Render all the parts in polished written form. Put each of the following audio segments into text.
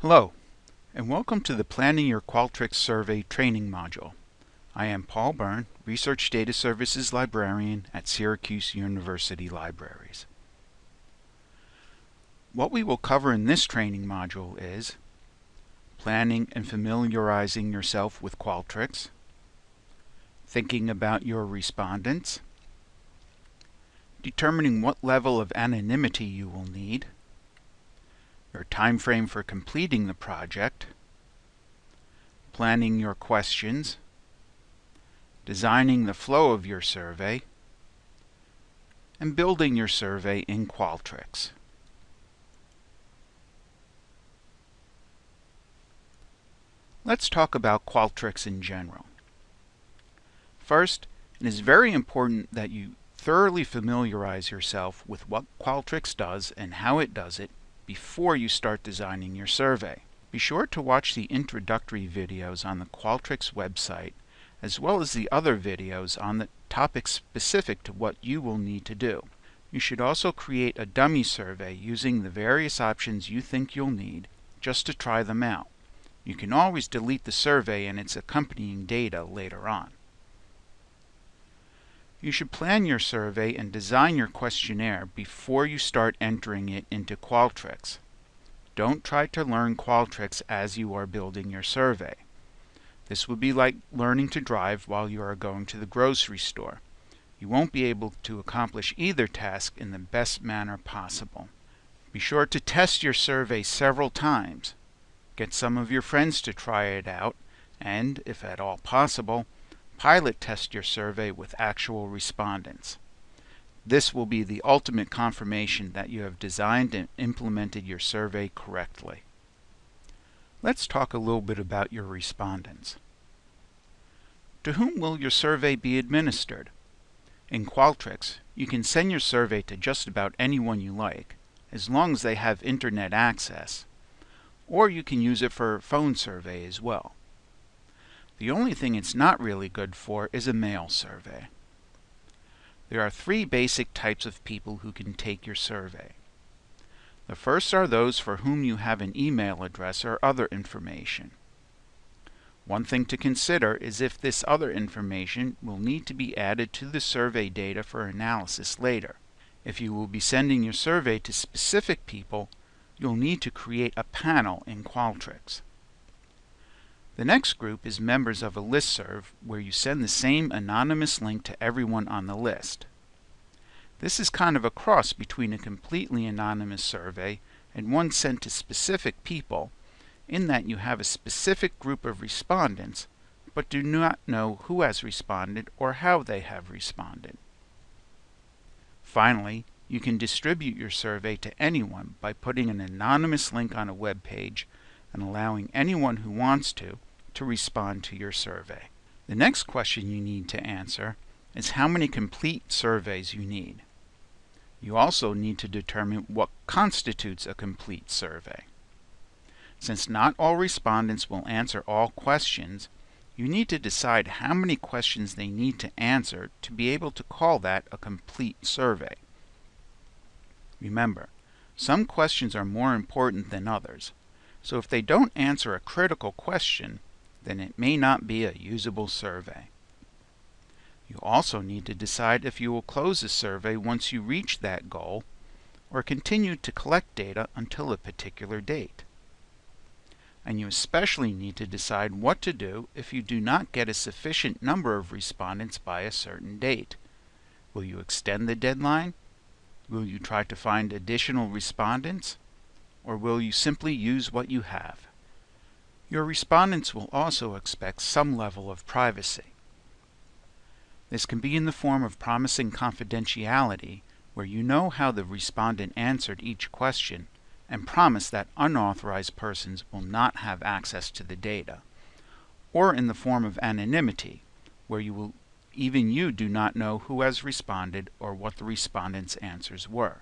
Hello, and welcome to the Planning Your Qualtrics Survey training module. I am Paul Byrne, Research Data Services Librarian at Syracuse University Libraries. What we will cover in this training module is planning and familiarizing yourself with Qualtrics, thinking about your respondents, determining what level of anonymity you will need, your time frame for completing the project, planning your questions, designing the flow of your survey, and building your survey in Qualtrics. Let's talk about Qualtrics in general. First, it is very important that you thoroughly familiarize yourself with what Qualtrics does and how it does it before you start designing your survey. Be sure to watch the introductory videos on the Qualtrics website, as well as the other videos on the topics specific to what you will need to do. You should also create a dummy survey using the various options you think you'll need, just to try them out. You can always delete the survey and its accompanying data later on. You should plan your survey and design your questionnaire before you start entering it into Qualtrics. Don't try to learn Qualtrics as you are building your survey. This would be like learning to drive while you are going to the grocery store. You won't be able to accomplish either task in the best manner possible. Be sure to test your survey several times. Get some of your friends to try it out, and, if at all possible, pilot test your survey with actual respondents. This will be the ultimate confirmation that you have designed and implemented your survey correctly. Let's talk a little bit about your respondents. To whom will your survey be administered? In Qualtrics, you can send your survey to just about anyone you like, as long as they have internet access, or you can use it for a phone survey as well. The only thing it's not really good for is a mail survey. There are three basic types of people who can take your survey. The first are those for whom you have an email address or other information. One thing to consider is if this other information will need to be added to the survey data for analysis later. If you will be sending your survey to specific people, you'll need to create a panel in Qualtrics. The next group is members of a listserv where you send the same anonymous link to everyone on the list. This is kind of a cross between a completely anonymous survey and one sent to specific people, in that you have a specific group of respondents, but do not know who has responded or how they have responded. Finally, you can distribute your survey to anyone by putting an anonymous link on a web page and allowing anyone who wants to respond to your survey. The next question you need to answer is how many complete surveys you need. You also need to determine what constitutes a complete survey. Since not all respondents will answer all questions, you need to decide how many questions they need to answer to be able to call that a complete survey. Remember, some questions are more important than others, so if they don't answer a critical question, then it may not be a usable survey. You also need to decide if you will close the survey once you reach that goal, or continue to collect data until a particular date. And you especially need to decide what to do if you do not get a sufficient number of respondents by a certain date. Will you extend the deadline? Will you try to find additional respondents? Or will you simply use what you have? Your respondents will also expect some level of privacy. This can be in the form of promising confidentiality, where you know how the respondent answered each question and promise that unauthorized persons will not have access to the data, or in the form of anonymity, where even you do not know who has responded or what the respondent's answers were.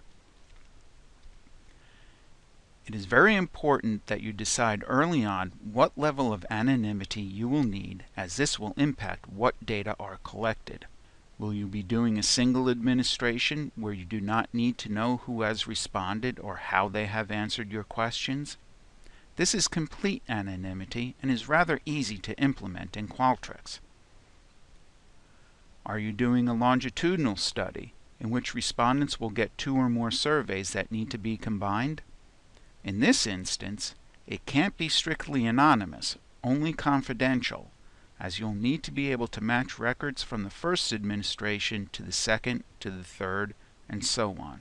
It is very important that you decide early on what level of anonymity you will need, as this will impact what data are collected. Will you be doing a single administration where you do not need to know who has responded or how they have answered your questions? This is complete anonymity and is rather easy to implement in Qualtrics. Are you doing a longitudinal study in which respondents will get 2 or more surveys that need to be combined? In this instance, it can't be strictly anonymous, only confidential, as you'll need to be able to match records from the first administration to the second, to the third, and so on.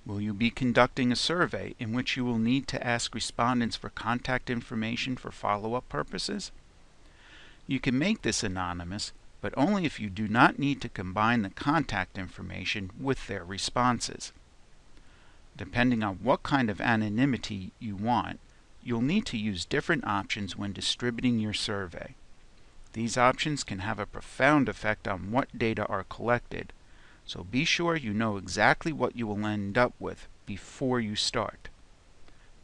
Will you be conducting a survey in which you will need to ask respondents for contact information for follow-up purposes? You can make this anonymous, but only if you do not need to combine the contact information with their responses. Depending on what kind of anonymity you want, you'll need to use different options when distributing your survey. These options can have a profound effect on what data are collected, so be sure you know exactly what you will end up with before you start.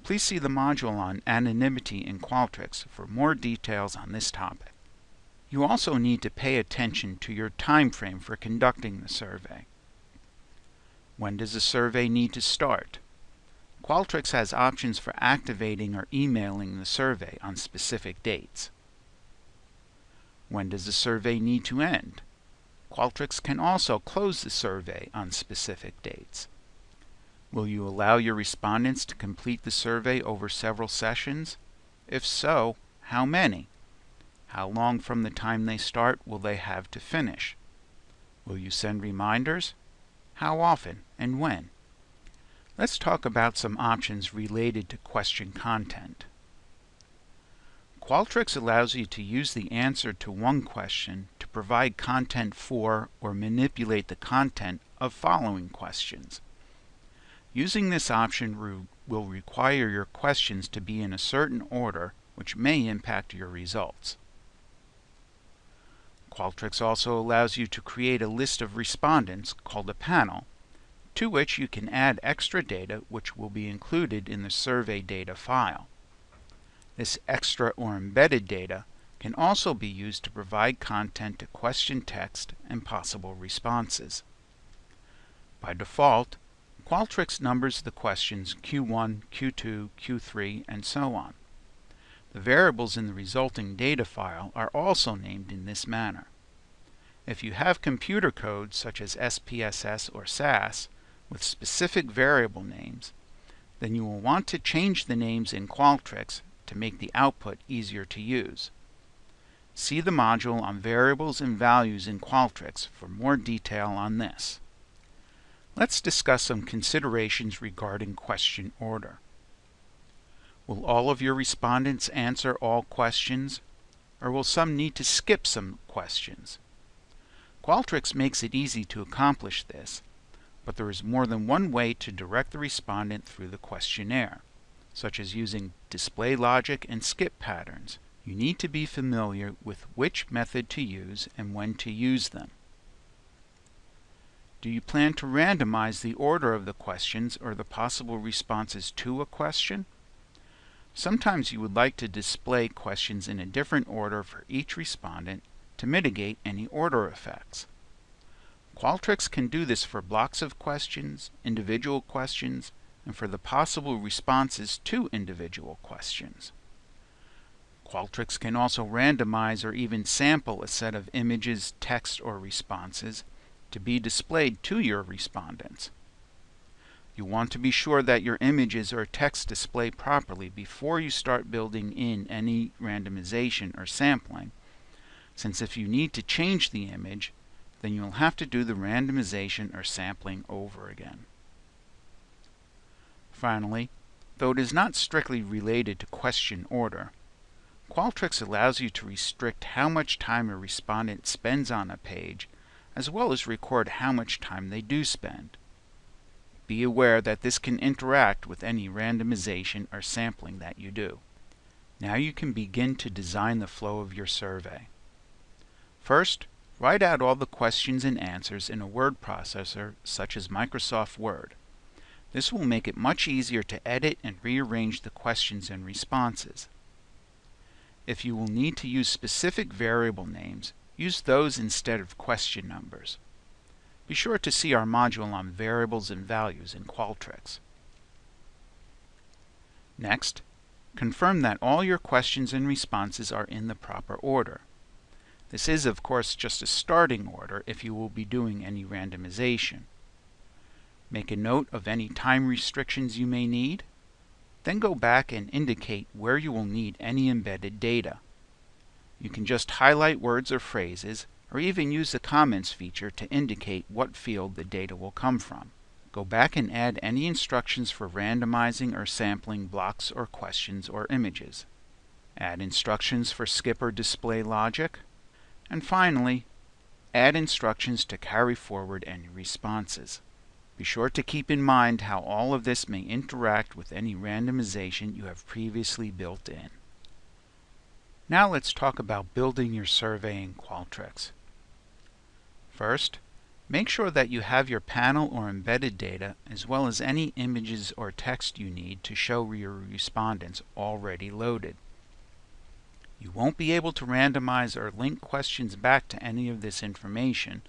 Please see the module on anonymity in Qualtrics for more details on this topic. You also need to pay attention to your time frame for conducting the survey. When does a survey need to start? Qualtrics has options for activating or emailing the survey on specific dates. When does the survey need to end? Qualtrics can also close the survey on specific dates. Will you allow your respondents to complete the survey over several sessions? If so, how many? How long from the time they start will they have to finish? Will you send reminders? How often and when? Let's talk about some options related to question content. Qualtrics allows you to use the answer to one question to provide content for or manipulate the content of following questions. Using this option will require your questions to be in a certain order, which may impact your results. Qualtrics also allows you to create a list of respondents, called a panel, to which you can add extra data which will be included in the survey data file. This extra or embedded data can also be used to provide content to question text and possible responses. By default, Qualtrics numbers the questions Q1, Q2, Q3, and so on. The variables in the resulting data file are also named in this manner. If you have computer code such as SPSS or SAS with specific variable names, then you will want to change the names in Qualtrics to make the output easier to use. See the module on variables and values in Qualtrics for more detail on this. Let's discuss some considerations regarding question order. Will all of your respondents answer all questions, or will some need to skip some questions? Qualtrics makes it easy to accomplish this, but there is more than one way to direct the respondent through the questionnaire, such as using display logic and skip patterns. You need to be familiar with which method to use and when to use them. Do you plan to randomize the order of the questions or the possible responses to a question? Sometimes you would like to display questions in a different order for each respondent to mitigate any order effects. Qualtrics can do this for blocks of questions, individual questions, and for the possible responses to individual questions. Qualtrics can also randomize or even sample a set of images, text, or responses to be displayed to your respondents. You want to be sure that your images or text display properly before you start building in any randomization or sampling, since if you need to change the image, then you'll have to do the randomization or sampling over again. Finally, though it is not strictly related to question order, Qualtrics allows you to restrict how much time a respondent spends on a page, as well as record how much time they do spend. Be aware that this can interact with any randomization or sampling that you do. Now you can begin to design the flow of your survey. First, write out all the questions and answers in a word processor such as Microsoft Word. This will make it much easier to edit and rearrange the questions and responses. If you will need to use specific variable names, use those instead of question numbers. Be sure to see our module on variables and values in Qualtrics. Next, confirm that all your questions and responses are in the proper order. This is, of course, just a starting order if you will be doing any randomization. Make a note of any time restrictions you may need. Then go back and indicate where you will need any embedded data. You can just highlight words or phrases, or even use the comments feature to indicate what field the data will come from. Go back and add any instructions for randomizing or sampling blocks or questions or images. Add instructions for skip or display logic. And finally, add instructions to carry forward any responses. Be sure to keep in mind how all of this may interact with any randomization you have previously built in. Now let's talk about building your survey in Qualtrics. First, make sure that you have your panel or embedded data as well as any images or text you need to show your respondents already loaded. You won't be able to randomize or link questions back to any of this information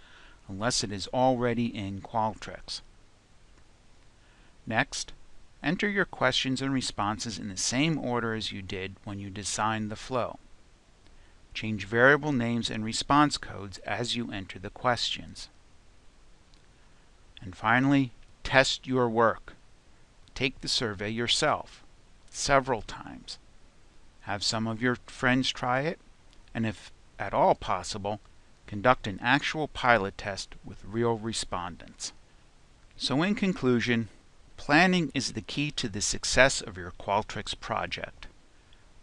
unless it is already in Qualtrics. Next, enter your questions and responses in the same order as you did when you designed the flow. Change variable names and response codes as you enter the questions. And finally, test your work. Take the survey yourself, several times. Have some of your friends try it, and if at all possible, conduct an actual pilot test with real respondents. So in conclusion, planning is the key to the success of your Qualtrics project.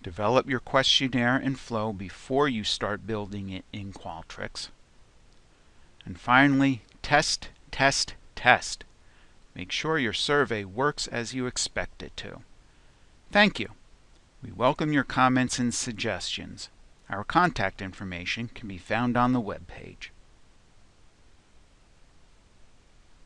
Develop your questionnaire and flow before you start building it in Qualtrics. And finally, test, test, test. Make sure your survey works as you expect it to. Thank you. We welcome your comments and suggestions. Our contact information can be found on the web page.